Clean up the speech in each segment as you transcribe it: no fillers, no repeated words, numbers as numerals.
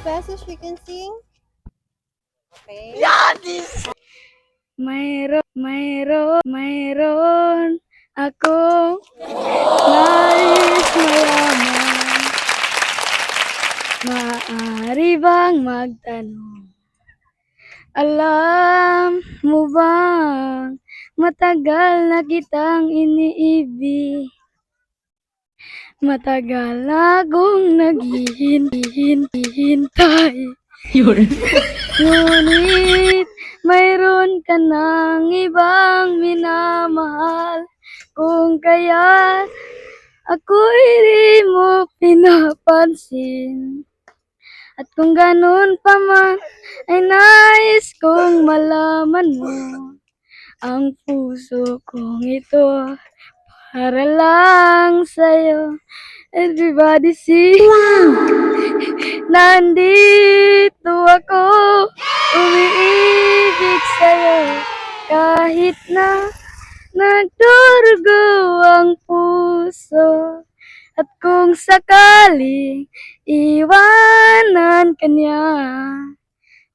pesos we can sing? Okay. Mayroon akong nais malaman. Maaari bang magtanong? Alam mo bang matagal na kitang iniibig? Matagal na akong naghihintay. Ngunit mayroon ka ng ibang minamahal. Kung kaya ako'y di mo pinapansin. At kung ganun pa man, ay nais kong malaman mo. Ang puso kong ito para lang sa'yo. Everybody sing. Nandito ako, umiibig sa'yo. Kahit na nagdurugo ang puso. At kung sakaling iwanan ka niya,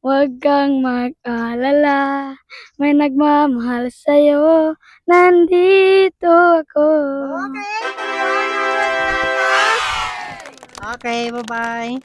huwag kang mag-alala, may nagmamahal sa'yo, nandito ako. Okay, bye-bye.